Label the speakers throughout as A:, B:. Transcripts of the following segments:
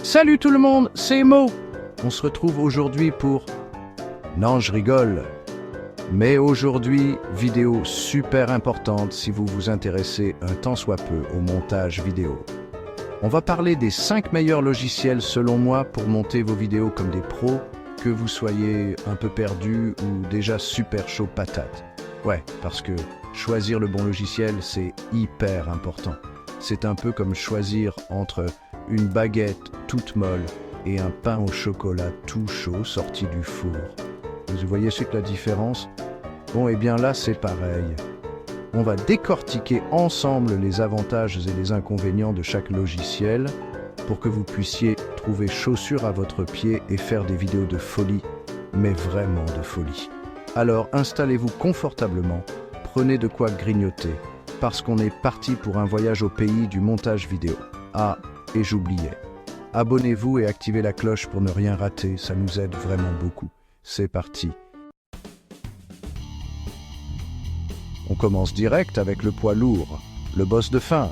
A: Salut tout le monde, c'est Mo. On se retrouve aujourd'hui pour... Non, je rigole. Mais aujourd'hui, vidéo super importante si vous vous intéressez un tant soit peu au montage vidéo. On va parler des 5 meilleurs logiciels selon moi pour monter vos vidéos comme des pros, que vous soyez un peu perdu ou déjà super chaud patate. Ouais, parce que choisir le bon logiciel, c'est hyper important. C'est un peu comme choisir entre une baguette toute molle et un pain au chocolat tout chaud sorti du four. Vous voyez c'est que la différence? Bon, et bien là, c'est pareil. On va décortiquer ensemble les avantages et les inconvénients de chaque logiciel pour que vous puissiez trouver chaussure à votre pied et faire des vidéos de folie, mais vraiment de folie. Alors installez-vous confortablement, prenez de quoi grignoter, parce qu'on est parti pour un voyage au pays du montage vidéo. Ah, et j'oubliais. Abonnez-vous et activez la cloche pour ne rien rater, ça nous aide vraiment beaucoup. C'est parti. On commence direct avec le poids lourd, le boss de fin,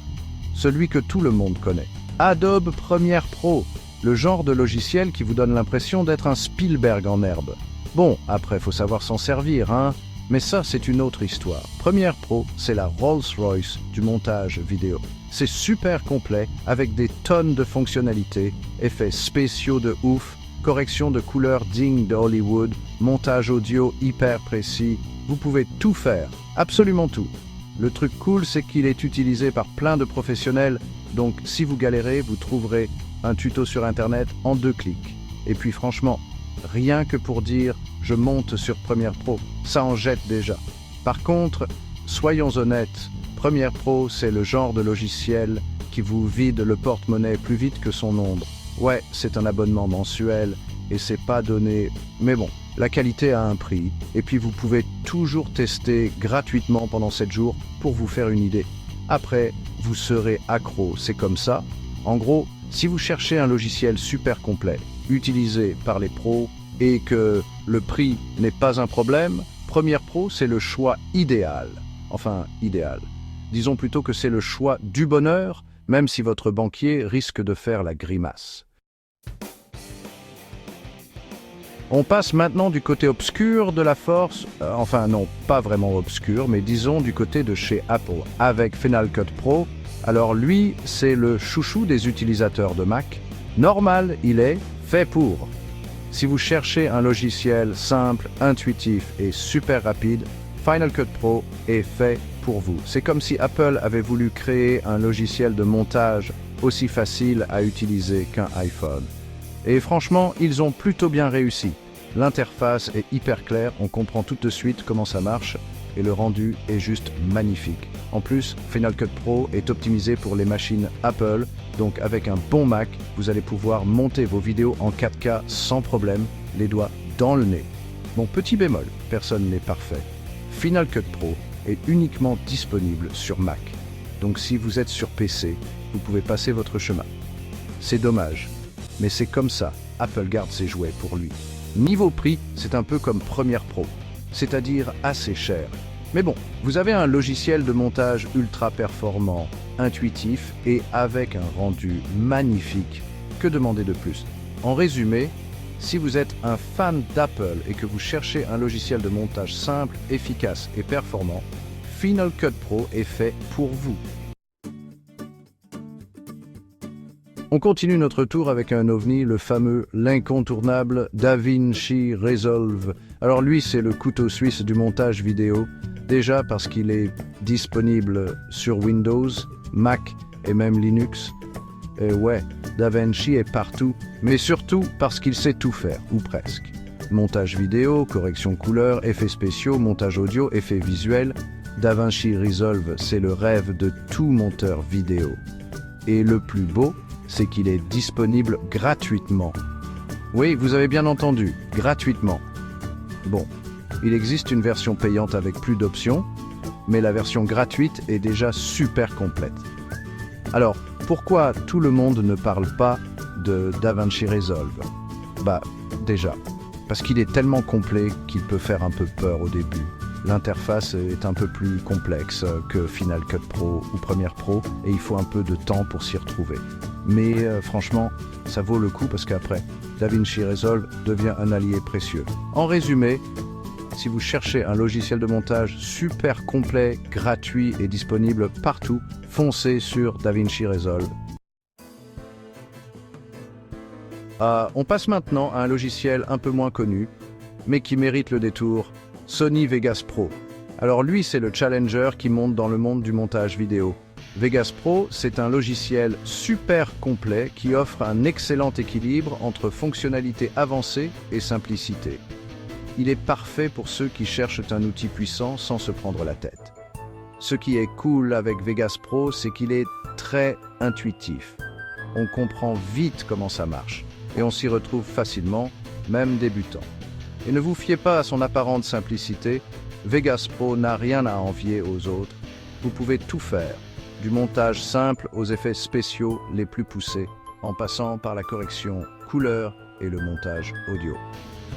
A: celui que tout le monde connaît. Adobe Premiere Pro, le genre de logiciel qui vous donne l'impression d'être un Spielberg en herbe. Bon, après, faut savoir s'en servir, hein, mais ça, c'est une autre histoire. Premiere Pro, c'est la Rolls-Royce du montage vidéo. C'est super complet, avec des tonnes de fonctionnalités, effets spéciaux de ouf, correction de couleurs dignes de Hollywood, montage audio hyper précis. Vous pouvez tout faire, absolument tout. Le truc cool, c'est qu'il est utilisé par plein de professionnels, donc si vous galérez, vous trouverez un tuto sur Internet en 2 clics. Et puis franchement, rien que pour dire « je monte sur Premiere Pro », ça en jette déjà. Par contre, soyons honnêtes, Premiere Pro, c'est le genre de logiciel qui vous vide le porte-monnaie plus vite que son ombre. Ouais, c'est un abonnement mensuel et c'est pas donné, mais bon, la qualité a un prix et puis vous pouvez toujours tester gratuitement pendant 7 jours pour vous faire une idée. Après, vous serez accro, c'est comme ça. En gros, si vous cherchez un logiciel super complet, utilisé par les pros et que le prix n'est pas un problème, Premiere Pro, c'est le choix idéal. Enfin, idéal. Disons plutôt que c'est le choix du bonheur, même si votre banquier risque de faire la grimace. On passe maintenant du côté obscur de la force, enfin non, pas vraiment obscur, mais disons du côté de chez Apple, avec Final Cut Pro. Alors lui, c'est le chouchou des utilisateurs de Mac. Normal, il est fait pour. Si vous cherchez un logiciel simple, intuitif et super rapide, Final Cut Pro est fait pour vous. C'est comme si Apple avait voulu créer un logiciel de montage aussi facile à utiliser qu'un iPhone. Et franchement, ils ont plutôt bien réussi. L'interface est hyper claire, on comprend tout de suite comment ça marche et le rendu est juste magnifique. En plus, Final Cut Pro est optimisé pour les machines Apple, donc avec un bon Mac, vous allez pouvoir monter vos vidéos en 4K sans problème, les doigts dans le nez. Bon, petit bémol, personne n'est parfait. Final Cut Pro est uniquement disponible sur Mac, donc si vous êtes sur PC, vous pouvez passer votre chemin. C'est dommage, mais c'est comme ça, Apple garde ses jouets pour lui. Niveau prix, c'est un peu comme Premiere Pro, c'est-à-dire assez cher. Mais bon, vous avez un logiciel de montage ultra performant, intuitif et avec un rendu magnifique. Que demander de plus? En résumé, si vous êtes un fan d'Apple et que vous cherchez un logiciel de montage simple, efficace et performant, Final Cut Pro est fait pour vous. On continue notre tour avec un ovni, le fameux, l'incontournable DaVinci Resolve. Alors lui, c'est le couteau suisse du montage vidéo, déjà parce qu'il est disponible sur Windows, Mac et même Linux. Et ouais, DaVinci est partout, mais surtout parce qu'il sait tout faire, ou presque. Montage vidéo, correction couleur, effets spéciaux, montage audio, effets visuels. DaVinci Resolve, c'est le rêve de tout monteur vidéo. Et le plus beau, c'est qu'il est disponible gratuitement. Oui, vous avez bien entendu, gratuitement. Bon, il existe une version payante avec plus d'options, mais la version gratuite est déjà super complète. Alors, pourquoi tout le monde ne parle pas de DaVinci Resolve? Bah, déjà, parce qu'il est tellement complet qu'il peut faire un peu peur au début. L'interface est un peu plus complexe que Final Cut Pro ou Premiere Pro et il faut un peu de temps pour s'y retrouver. Mais franchement, ça vaut le coup parce qu'après, DaVinci Resolve devient un allié précieux. En résumé, si vous cherchez un logiciel de montage super complet, gratuit et disponible partout, foncez sur DaVinci Resolve. On passe maintenant à un logiciel un peu moins connu, mais qui mérite le détour, Sony Vegas Pro. Alors lui, c'est le challenger qui monte dans le monde du montage vidéo. Vegas Pro, c'est un logiciel super complet qui offre un excellent équilibre entre fonctionnalités avancées et simplicité. Il est parfait pour ceux qui cherchent un outil puissant sans se prendre la tête. Ce qui est cool avec Vegas Pro, c'est qu'il est très intuitif. On comprend vite comment ça marche et on s'y retrouve facilement, même débutant. Et ne vous fiez pas à son apparente simplicité, Vegas Pro n'a rien à envier aux autres. Vous pouvez tout faire, du montage simple aux effets spéciaux les plus poussés, en passant par la correction couleur et le montage audio.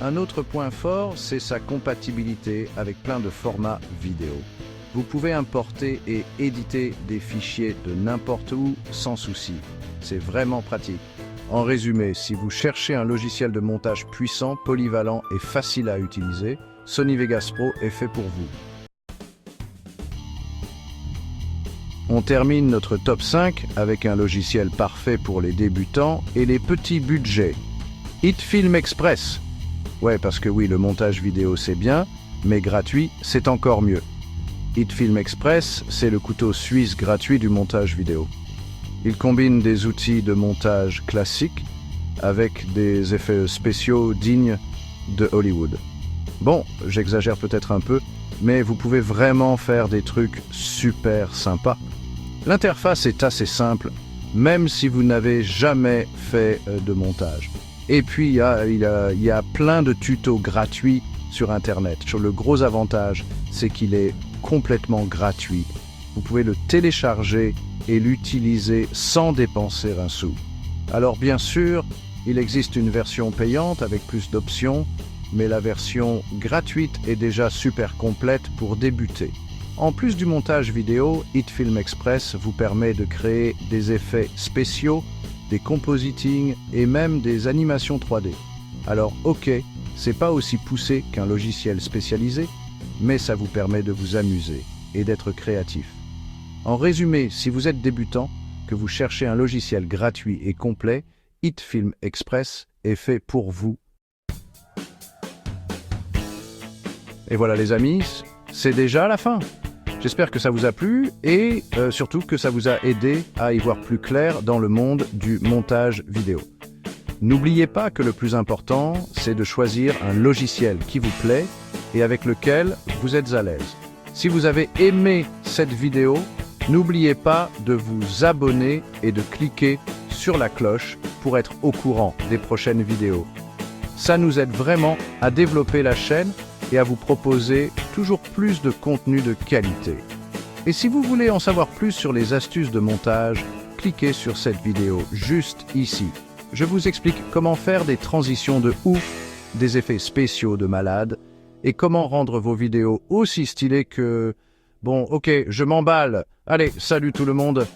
A: Un autre point fort, c'est sa compatibilité avec plein de formats vidéo. Vous pouvez importer et éditer des fichiers de n'importe où sans souci. C'est vraiment pratique. En résumé, si vous cherchez un logiciel de montage puissant, polyvalent et facile à utiliser, Sony Vegas Pro est fait pour vous. On termine notre top 5 avec un logiciel parfait pour les débutants et les petits budgets. HitFilm Express. Ouais, parce que oui, le montage vidéo c'est bien, mais gratuit, c'est encore mieux. HitFilm Express, c'est le couteau suisse gratuit du montage vidéo. Il combine des outils de montage classiques avec des effets spéciaux dignes de Hollywood. Bon, j'exagère peut-être un peu, mais vous pouvez vraiment faire des trucs super sympas. L'interface est assez simple, même si vous n'avez jamais fait de montage. Et puis, il y a plein de tutos gratuits sur Internet. Le gros avantage, c'est qu'il est complètement gratuit. Vous pouvez le télécharger et l'utiliser sans dépenser un sou. Alors bien sûr, il existe une version payante avec plus d'options, mais la version gratuite est déjà super complète pour débuter. En plus du montage vidéo, HitFilm Express vous permet de créer des effets spéciaux, des compositing et même des animations 3D. Alors ok, c'est pas aussi poussé qu'un logiciel spécialisé, mais ça vous permet de vous amuser et d'être créatif. En résumé, si vous êtes débutant, que vous cherchez un logiciel gratuit et complet, HitFilm Express est fait pour vous. Et voilà les amis, c'est déjà la fin. J'espère que ça vous a plu et surtout que ça vous a aidé à y voir plus clair dans le monde du montage vidéo. N'oubliez pas que le plus important, c'est de choisir un logiciel qui vous plaît et avec lequel vous êtes à l'aise. Si vous avez aimé cette vidéo, n'oubliez pas de vous abonner et de cliquer sur la cloche pour être au courant des prochaines vidéos. Ça nous aide vraiment à développer la chaîne et à vous proposer toujours plus de contenu de qualité. Et si vous voulez en savoir plus sur les astuces de montage, cliquez sur cette vidéo juste ici. Je vous explique comment faire des transitions de ouf, des effets spéciaux de malade et comment rendre vos vidéos aussi stylées que... Bon, ok, je m'emballe. Allez, salut tout le monde.